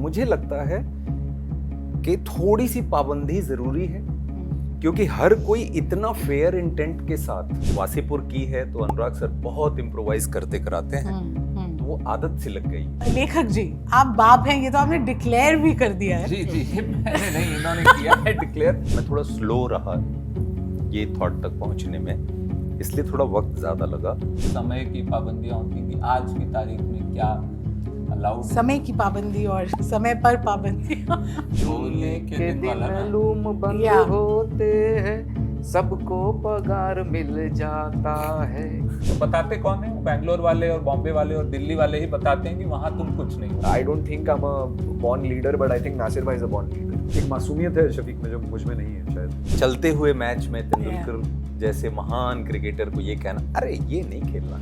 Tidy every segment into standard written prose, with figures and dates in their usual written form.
मुझे लगता है कि थोड़ी सी पाबंदी जरूरी है, क्योंकि हर कोई इतना फेयर इंटेंट के साथ वासीपुर की है तो अनुराग सर बहुत इम्प्रोवाइज करते कराते हैं, तो वो आदत सी लग गई। लेखक जी, आप बाप हैं, ये तो आपने डिक्लेयर भी कर दिया है। जी जी, मैंने नहीं, इन्होंने किया है डिक्लेयर। मैं थोड़ा स्लो रहा ये थॉट तक पहुंचने में, इसलिए थोड़ा वक्त ज्यादा लगा। समय की पाबंदियां होती थी, आज की तारीख में क्या अलाउड? समय की पाबंदी और समय पर पाबंदी। झोले के दिन वाला ना। लूम बंद या। होते हैं, सबको पगार मिल जाता है। तो बताते कौन है? बैंगलोर वाले और बॉम्बे वाले और दिल्ली वाले ही बताते हैं कि वहाँ तुम कुछ नहीं हो। I don't think I'm a born leader, but I think Nasir bhai is a born leader. एक मासूमियत है शफीक में जो मुझ में नहीं है शायद। चलते हुए मैच में तेंदुलकर जैसे महान क्रिकेटर को ये कहना, अरे ये नहीं खेलना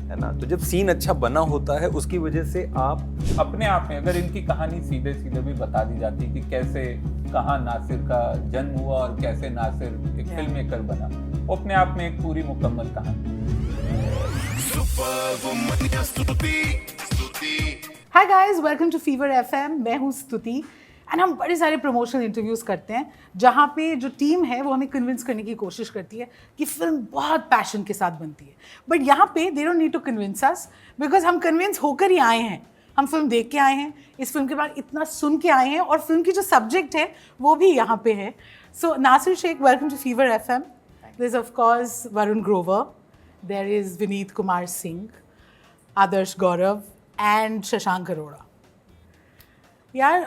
है ना, तो जब सीन अच्छा बना होता है उसकी वजह से आप अपने आप में अगर इनकी कहानी सीधे सीधे भी बता दी जाती कि कैसे कहाँ नासिर का जन्म हुआ और कैसे नासिर एक फिल्म मेकर बना, वो अपने आप में एक पूरी मुकम्मल कहानी। Hi guys, welcome to fever FM. मैं हूँ स्तुति एंड हम बड़े सारे प्रमोशनल इंटरव्यूज़ करते हैं जहाँ पे जो टीम है वो हमें कन्विंस करने की कोशिश करती है कि फिल्म बहुत पैशन के साथ बनती है। बट यहाँ पे they don't need to convince us, because हम कन्विंस होकर ही आए हैं। हम फिल्म देख के आए हैं, इस फिल्म के बाद इतना सुन के आए हैं, और फिल्म की जो सब्जेक्ट है वो भी यहाँ पे है। So Nasir Sheikh, welcome to fever FM. There is of course Varun Grover, there is Vineet Kumar Singh, Adarsh Gaurav and Shashank Arora. यार,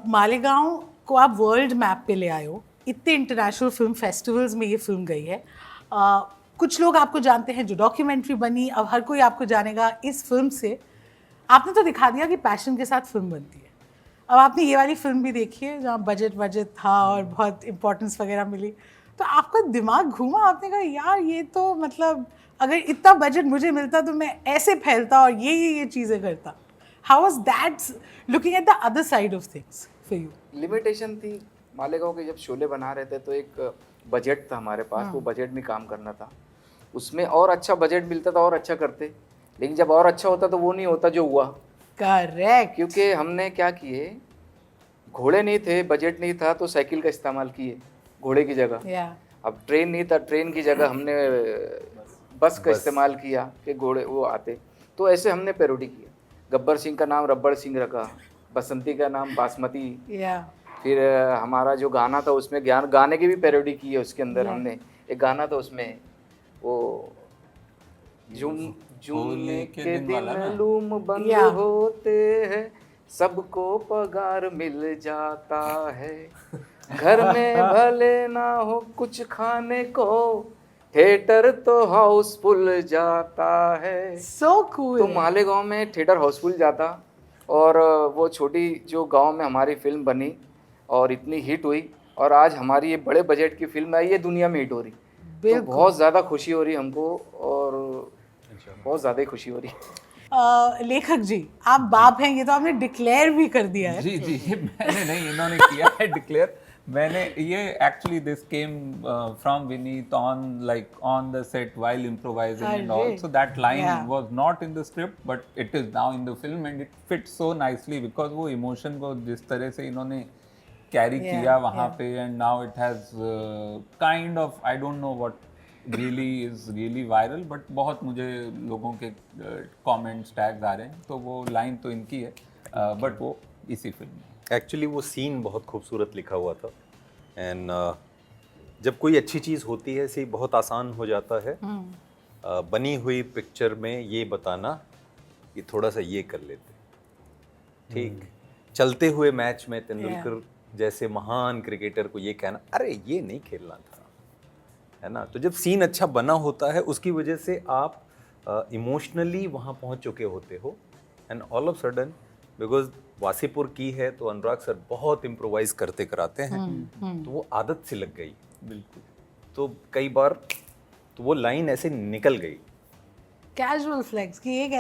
मालेगांव को आप वर्ल्ड मैप पे ले आए हो, इतने इंटरनेशनल फिल्म फेस्टिवल्स में ये फिल्म गई है। कुछ लोग आपको जानते हैं, जो डॉक्यूमेंट्री बनी, अब हर कोई आपको जानेगा इस फिल्म से। आपने तो दिखा दिया कि पैशन के साथ फिल्म बनती है। अब आपने ये वाली फिल्म भी देखी है जहाँ बजट था और बहुत इंपॉर्टेंस वगैरह मिली, तो आपका दिमाग घूमा, आपने कहा यार ये तो मतलब अगर इतना बजट मुझे मिलता तो मैं ऐसे फैलता और ये चीज़ें करता। How was that looking at the other side of things for you? Limitation थी मालेगांव के, जब शोले बना रहे थे तो एक बजट था हमारे पास, वो बजट में काम करना था। उसमें और अच्छा बजट मिलता था और अच्छा करते, लेकिन जब और अच्छा होता तो वो नहीं होता जो हुआ। करेक्ट। क्योंकि हमने क्या किए, घोड़े नहीं थे, बजट नहीं था, तो साइकिल का इस्तेमाल किए घोड़े की जगह। या अब ट्रेन नहीं था, ट्रेन की जगह हमने बस का इस्तेमाल किया कि घोड़े वो आते। तो ऐसे हमने पैरोडी किया। गब्बर सिंह का नाम रब्बर सिंह रखा, बसंती का नाम बासमती। या फिर हमारा जो गाना था उसमें गाने की भी पैरोडी की है। उसके अंदर हमने एक गाना था, उसमें वो झूले के दिन लूम बंद होते हैं, सबको पगार मिल जाता है, घर में भले ना हो कुछ खाने को, थिएटर तो हाउसफुल जाता है। So cool. तो मालेगांव में थिएटर हाउसफुल जाता, और वो छोटी जो गांव में हमारी फिल्म बनी और इतनी हिट हुई, और आज हमारी ये बड़े बजट की फिल्म आई, ये दुनिया में हिट हो रही। तो बहुत ज़्यादा खुशी हो रही हमको, और बहुत ज़्यादा खुशी हो रही। लेखक जी, आप बाप हैं, ये तो आपने डिक्लेयर भी कर दिया है। जी जी, मैंने नहीं, इन्होंने किया है डिक्लेयर। मैंने ये actually this came from Vineet on the set while improvising and all, so that line was not in the script but it is now in the film and it fits so nicely because वो emotion को जिस तरह से इन्होंने carry किया वहाँ पे, and now it has kind of, I don't know what really is really viral, but बहुत मुझे लोगों के comments tags आ रहे हैं, तो वो line तो इनकी है, but वो इसी फिल्म में। एक्चुअली वो सीन बहुत खूबसूरत लिखा हुआ था, एंड जब कोई अच्छी चीज़ होती है सी बहुत आसान हो जाता है बनी हुई पिक्चर में ये बताना कि थोड़ा सा ये कर लेते, ठीक। चलते हुए मैच में तेंदुलकर जैसे महान क्रिकेटर को ये कहना, अरे ये नहीं खेलना था, है ना, तो जब सीन अच्छा बना होता है उसकी वजह से आप इमोशनली वहाँ पहुँच चुके होते हो, and all of sudden because Wasseypur की है तो अनुराग सर बहुत इम्प्रोवाइज करते कराते हैं, तो वो आदत सी लग गई। बिल्कुल। तो कई बार तो वो लाइन ऐसे निकल गई, कैजुअल फ्लेक्स की एक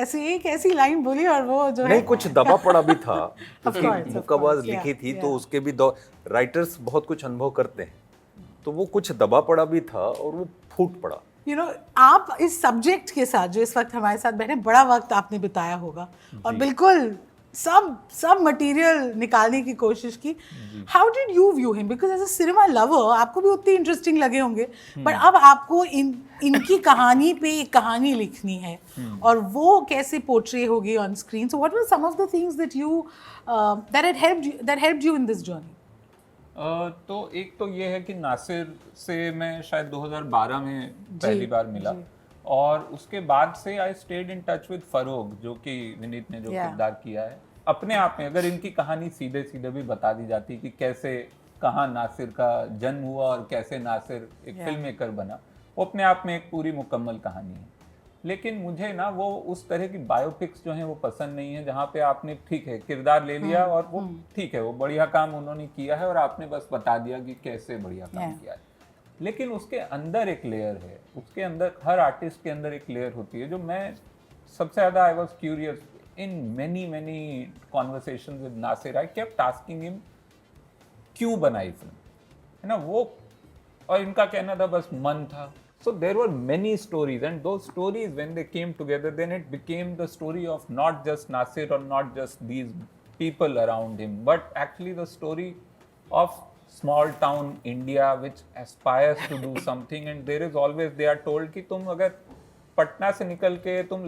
ऐसी लाइन बोली, और वो जो नहीं है कुछ दबा पड़ा भी था क्योंकि course, मुक्काबाज लिखी थी, तो उसके भी राइटर्स बहुत कुछ अनुभव करते हैं, तो वो कुछ दबा पड़ा भी था और वो फूट पड़ा। यू नो, आप इस सब्जेक्ट के साथ जो इस वक्त हमारे साथ बैठे, बड़ा वक्त आपने बिताया होगा, और बिल्कुल सब मटेरियल निकालने की कोशिश की. How did you view him? Because as a cinema lover आपको भी उतने इंटरेस्टिंग लगे होंगे, बट अब आपको इनकी कहानी पे एक कहानी लिखनी है और वो कैसे पोर्ट्रे होगी on screen. So what were some of the things that you that helped you in this journey? तो एक तो ये है कि नासिर से मैं शायद 2012 में पहली बार मिला, और उसके बाद से I stayed in touch with Farogh, जो कि विनीत ने जो किरदार किया है. अपने आप में अगर इनकी कहानी सीधे सीधे भी बता दी जाती कि कैसे कहाँ नासिर का जन्म हुआ और कैसे नासिर एक फिल्म मेकर बना, वो अपने आप में एक पूरी मुकम्मल कहानी है. लेकिन मुझे ना वो उस तरह की बायोपिक्स जो हैं वो पसंद नहीं है, जहाँ पे आपने ठीक है किरदार ले लिया और वो ठीक है वो बढ़िया काम उन्होंने किया है और आपने बस बता दिया कि कैसे बढ़िया काम किया है. लेकिन उसके अंदर एक लेयर है, उसके अंदर हर आर्टिस्ट के अंदर एक लेयर होती है जो मैं सबसे ज़्यादा I was curious in many conversations with Nasir. I kept asking him क्यों बनाई फिल्म, है ना वो, और इनका कहना था बस मन था. So there were many stories, and those stories when they came together, then it became the story of not just Nasir or not just these people around him, but actually the story of small town India which aspires to do something. And there is always, they are told कि तुम अगर पटना से निकल के तुम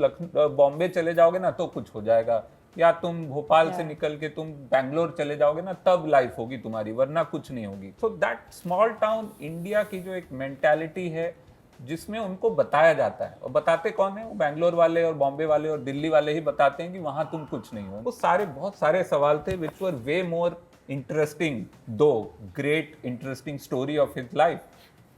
बॉम्बे चले जाओगे ना तो कुछ हो जाएगा, या तुम भोपाल से निकल के तुम बैंगलोर चले जाओगे ना तब लाइफ होगी तुम्हारी, वरना कुछ नहीं होगी. So that small town India की जो एक मेंटालिटी है जिसमें उनको बताया जाता है, और बताते कौन है, वो बैंगलोर वाले और बॉम्बे वाले और दिल्ली वाले ही बताते हैं कि वहां तुम कुछ नहीं हो. वो सारे बहुत सारे सवाल थे which were way more interesting, दो great interesting story of his life,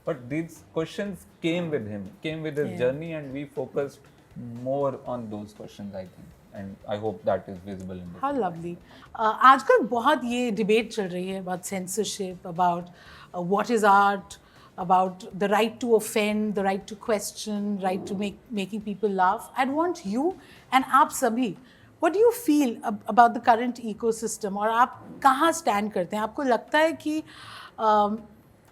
but these questions came with him, came with his journey, and we focused more on those questions I think, and I hope that is visible in the How lovely. आजकल बहुत ये debate चल रही है about censorship, about what is art, about the right to offend, the right to question, right to making people laugh. I'd want you and आप सभी, what do you feel about the current ecosystem, और आप कहाँ stand करते हैं? आपको लगता है कि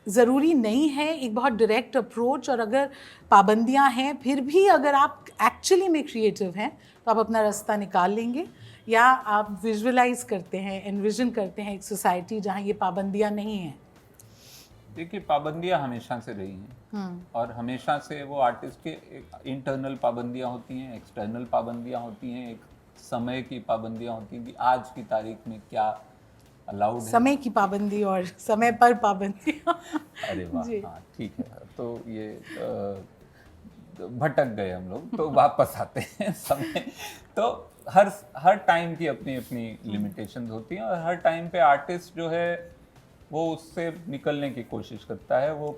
ज़रूरी नहीं है एक बहुत डायरेक्ट अप्रोच, और अगर पाबंदियाँ हैं फिर भी अगर आप एक्चुअली में क्रिएटिव हैं तो आप अपना रास्ता निकाल लेंगे, या आप विजुअलाइज करते हैं, एनविजन करते हैं एक सोसाइटी जहाँ ये पाबंदियाँ नहीं हैं? देखिए पाबंदियाँ हमेशा से रही हैं, और हमेशा से वो आर्टिस्ट के इंटरनल पाबंदियाँ होती हैं, एक्सटर्नल पाबंदियाँ होती हैं, एक समय की पाबंदियाँ होती हैं कि आज की तारीख में क्या अलाउड है. समय की पाबंदी और समय पर पाबंदी. अरे वाह, हाँ ठीक है. तो ये भटक गए हम लोग, तो वापस आते हैं समय. तो हर टाइम की अपनी अपनी लिमिटेशंस होती हैं, और हर टाइम पे आर्टिस्ट जो है वो उससे निकलने की कोशिश करता है. वो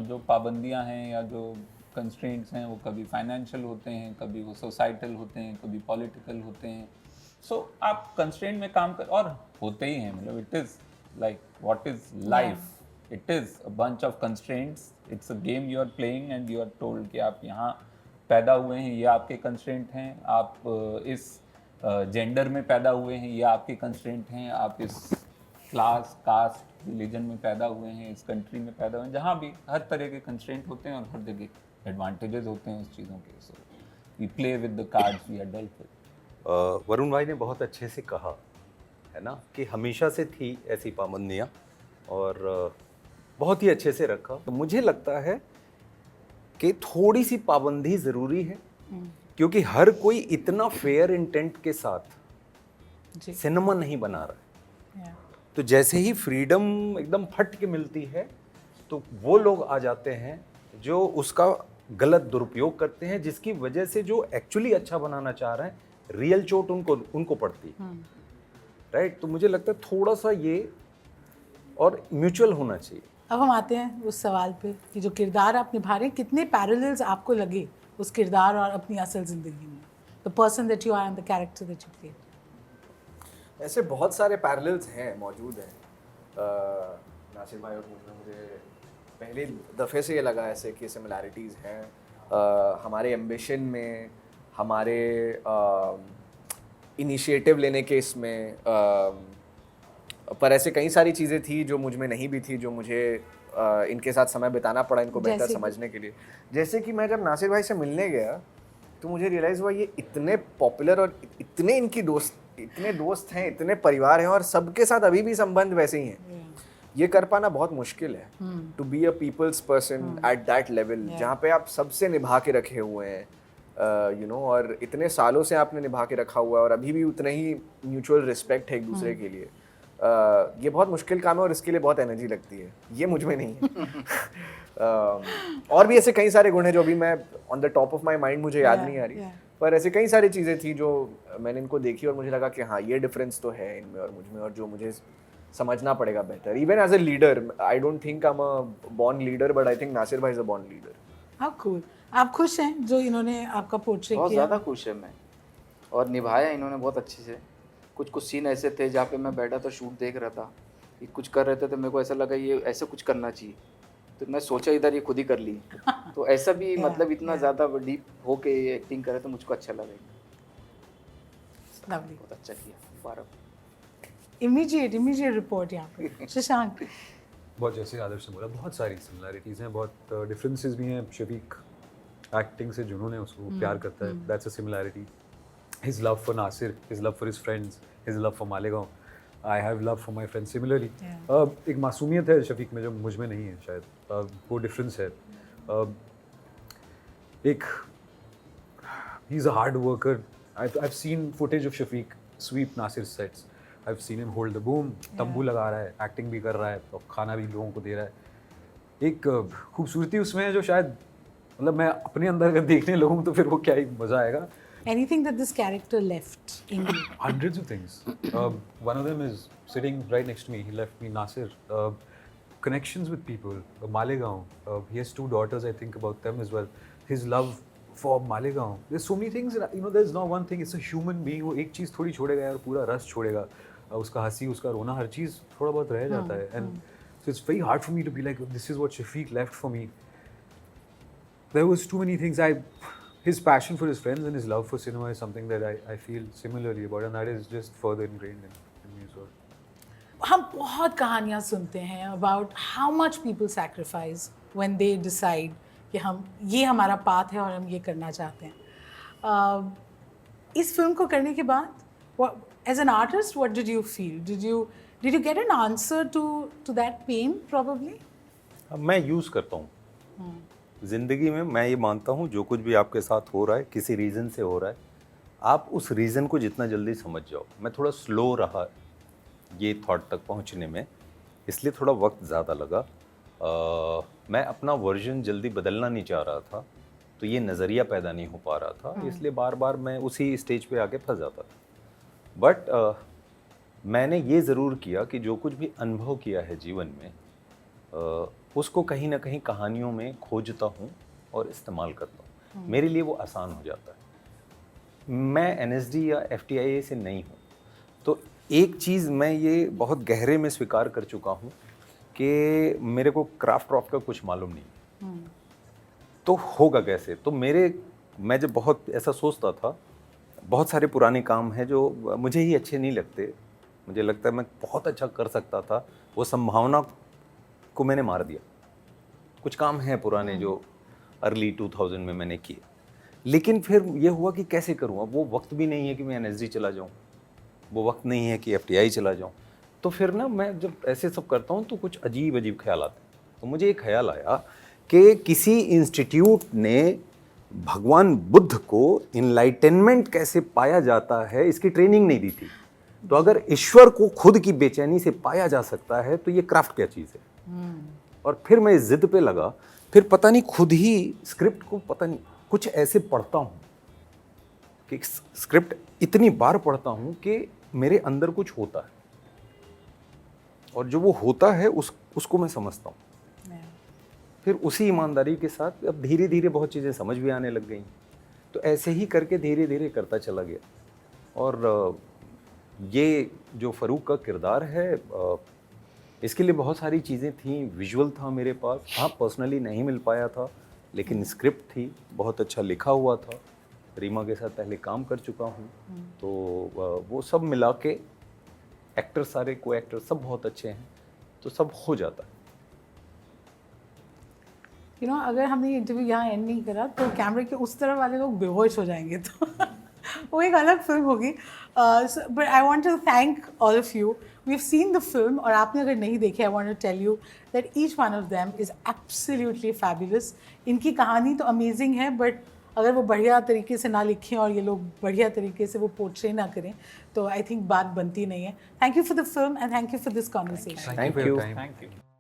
जो पाबंदियां हैं या जो कंस्ट्रेंट्स हैं वो कभी फाइनेंशियल होते हैं, कभी वो सोसाइटल होते हैं, कभी पॉलिटिकल होते हैं. सो आप कंस्ट्रेंट में काम कर, और होते ही हैं, मतलब it is like what is life, it is a bunch of constraints, it's a game you are playing and you are told कि आप यहाँ पैदा हुए हैं, ये आपके कंस्ट्रेंट हैं, आप इस जेंडर में पैदा हुए हैं, ये आपके कंस्ट्रेंट हैं, आप इस क्लास, कास्ट, रिलीजन में पैदा हुए हैं, इस कंट्री में पैदा हुए हैं, जहाँ भी हर तरह के कंस्ट्रेंट होते हैं और हर जगह एडवांटेजेस होते हैं उस चीज़ों के. So we play with the cards we are dealt with. Varun भाई ने बहुत अच्छे से कहा है ना कि हमेशा से थी ऐसी पाबंदियाँ, और बहुत ही अच्छे से रखा. तो मुझे लगता है कि थोड़ी सी पाबंदी ज़रूरी है, क्योंकि हर कोई इतना फेयर इंटेंट के साथ सिनेमा नहीं बना रहा है. तो जैसे ही फ्रीडम एकदम फट के मिलती है तो वो लोग आ जाते हैं जो उसका गलत दुरुपयोग करते हैं, जिसकी वजह से जो एक्चुअली अच्छा बनाना चाह रहे हैं रियल चोट उनको पड़ती है. राइट. तो मुझे लगता है थोड़ा सा ये और म्यूचुअल होना चाहिए. अब हम आते हैं उस सवाल पे कि जो किरदार आप निभा रहे हैं, कितने पैरेलल्स आपको लगे उस किरदार और अपनी असल ज़िंदगी में, the person that you are and the character that you play? ऐसे बहुत सारे पैरेलल्स हैं, मौजूद हैं. नासिर भाई और मुझे पहले दफ़े से ये लगा ऐसे कि सिमिलैरिटीज़ हैं हमारे एम्बिशन में, हमारे इनिशिएटिव लेने के इसमें, पर ऐसे कई सारी चीज़ें थी जो मुझ में नहीं भी थी, जो मुझे इनके साथ समय बिताना पड़ा इनको बेहतर समझने के लिए. जैसे कि मैं जब नासिर भाई से मिलने गया तो मुझे रियलाइज़ हुआ ये इतने पॉपुलर और इतने इनकी इतने दोस्त हैं, इतने परिवार हैं और सबके साथ अभी भी संबंध वैसे ही हैं। ये कर पाना बहुत मुश्किल है, to be a people's person at that level, जहाँ पे आप सबसे निभा के रखे हुए हैं, यू नो, और इतने सालों से आपने निभा के रखा हुआ है और अभी भी उतना ही म्यूचुअल रिस्पेक्ट है एक दूसरे के लिए। ये बहुत मुश्किल काम है और इसके लिए बहुत एनर्जी लगती है, ये मुझ में नहीं है। और भी ऐसे कई सारे गुण हैं जो अभी मैं on the top of my mind मुझे याद नहीं आ रही, पर ऐसे कई सारी चीज़ें थी जो मैंने इनको देखी और मुझे लगा कि हाँ ये डिफरेंस तो है इनमें और मुझ में, और जो मुझे समझना पड़ेगा better. Even as a leader, I don't think I am a born leader, but I think Nasir भाई is a born leader. How cool. आप खुश हैं जो इन्होंने आपका पोर्ट्रेट किया? बहुत ज़्यादा खुश है मैं, और निभाया इन्होंने बहुत अच्छे से। कुछ सीन ऐसे थे जहाँ पे मैं बैठा था, शूट देख रहा था, कि कुछ कर रहे थे तो मेरे को ऐसा लगा ये ऐसे कुछ करना चाहिए, तो मैं सोचा इधर ये खुद ही कर ली। तो ऐसा भी मतलब इतना ज़्यादा डीप होके एक्टिंग करे तो मुझको अच्छा लगा। लवली, बहुत अच्छा किया। बारह इमीडिएट रिपोर्ट यहाँ पे। शशांक? बहुत, जैसे आदर्श ने बोला, बहुत सारी सिमिलैरिटीज़ हैं, बहुत डिफरेंसेस भी हैं। शफीक एक्टिंग से जुनून है, उसको प्यार करता है, that's a similarity. His love for Nasir, his love for his friends, his love for Malegaon, I have love for my friends similarly. एक मासूमियत है शफीक में जो मुझ में नहीं है शायद, वो डिफरेंस है। एक he is a hard worker. I've seen footage of Shafiq sweep Nasir's sets. I've seen him hold the boom, तंबू लगा रहा है, एक्टिंग भी कर रहा है और खाना भी लोगों को दे रहा है। एक खूबसूरती उसमें है जो शायद, मतलब मैं अपने अंदर अगर देखने लगूँ तो फिर वो क्या ही मज़ा आएगा। Anything that this character left in you? Hundreds of things. One of them is sitting right next to me. He left me Nasir. Connections with people. Malegaon. He has 2 daughters. I think about them as well. His love for Malegaon. There's so many things. You know, there's not one thing. It's a human being. वो एक चीज़ थोड़ी छोड़ेगा यार, पूरा रस छोड़ेगा। उसका हंसी, उसका रोना, हर चीज़ थोड़ा बहुत रह जाता है। And so it's very hard for me to be like, this is what Shafiq left for me. There was too many things. His passion for his friends and his love for cinema is something that I feel similarly about, and that is just further ingrained in me as well. हम बहुत कहानियाँ सुनते हैं about how much people sacrifice when they decide कि हम ये हमारा path है और हम ये करना चाहते हैं। इस फिल्म को करने के बाद as an artist what did you feel? Did you get an answer to that pain probably? मैं यूज़ करता हूँ ज़िंदगी में। मैं ये मानता हूँ जो कुछ भी आपके साथ हो रहा है किसी रीज़न से हो रहा है, आप उस रीज़न को जितना जल्दी समझ जाओ। मैं थोड़ा स्लो रहा ये थॉट तक पहुँचने में, इसलिए थोड़ा वक्त ज़्यादा लगा। मैं अपना वर्जन जल्दी बदलना नहीं चाह रहा था, तो ये नज़रिया पैदा नहीं हो पा रहा था, इसलिए बार बार मैं उसी स्टेज पे आके फंस जाता था। बट मैंने ये ज़रूर किया कि जो कुछ भी अनुभव किया है जीवन में, उसको कहीं ना कहीं कहानियों में खोजता हूँ और इस्तेमाल करता हूँ। मेरे लिए वो आसान हो जाता है। मैं NSD या FTIA से नहीं हूँ, तो एक चीज़ मैं ये बहुत गहरे में स्वीकार कर चुका हूँ कि मेरे को क्राफ्ट का कुछ मालूम नहीं, तो होगा कैसे। तो मैं जब बहुत ऐसा सोचता था, बहुत सारे पुराने काम हैं जो मुझे ही अच्छे नहीं लगते, मुझे लगता है मैं बहुत अच्छा कर सकता था, वो संभावना को मैंने मार दिया। कुछ काम हैं पुराने जो अर्ली 2000 में मैंने किए, लेकिन फिर ये हुआ कि कैसे करूँ। अब वो वक्त भी नहीं है कि मैं NSD चला जाऊँ, वो वक्त नहीं है कि FTI चला जाऊँ। तो फिर ना मैं जब ऐसे सब करता हूँ तो कुछ अजीब अजीब ख्याल आते हैं। तो मुझे एक ख्याल आया कि किसी इंस्टीट्यूट ने भगवान बुद्ध को इनलाइटनमेंट कैसे पाया जाता है इसकी ट्रेनिंग नहीं दी थी। तो अगर ईश्वर को खुद की बेचैनी से पाया जा सकता है तो ये क्राफ्ट क्या चीज़ है। और फिर मैं इस जिद पे लगा, फिर पता नहीं खुद ही स्क्रिप्ट को पता नहीं कुछ ऐसे पढ़ता हूँ कि स्क्रिप्ट इतनी बार पढ़ता हूँ कि मेरे अंदर कुछ होता है, और जो वो होता है उसको मैं समझता हूँ। फिर उसी ईमानदारी के साथ अब धीरे धीरे बहुत चीज़ें समझ भी आने लग गई। तो ऐसे ही करके धीरे धीरे करता चला गया। और ये जो फ़रूक का किरदार है, इसके लिए बहुत सारी चीज़ें थी। विजुअल था मेरे पास, हाँ पर्सनली नहीं मिल पाया था, लेकिन स्क्रिप्ट थी, बहुत अच्छा लिखा हुआ था। रीमा के साथ पहले काम कर चुका हूँ, तो वो सब मिला के एक्टर सारे को एक्टर सब बहुत अच्छे हैं, तो सब हो जाता है। You know, अगर हमने इंटरव्यू यहाँ एंड नहीं करा तो कैमरे के उस तरफ वाले लोग बेहोश हो जाएंगे। तो वो एक अलग फिल्म होगी. But I want to thank all of you. We've seen the film और आपने अगर नहीं देखे, I want to tell you that each one of them is absolutely fabulous. इनकी कहानी तो amazing है, but अगर वो बढ़िया तरीके से ना लिखें और ये लोग बढ़िया तरीके से वो पोर्ट्रे ना करें तो आई थिंक बात बनती नहीं है. Thank you for the film and thank you for this conversation. Thank you for your time. Thank you.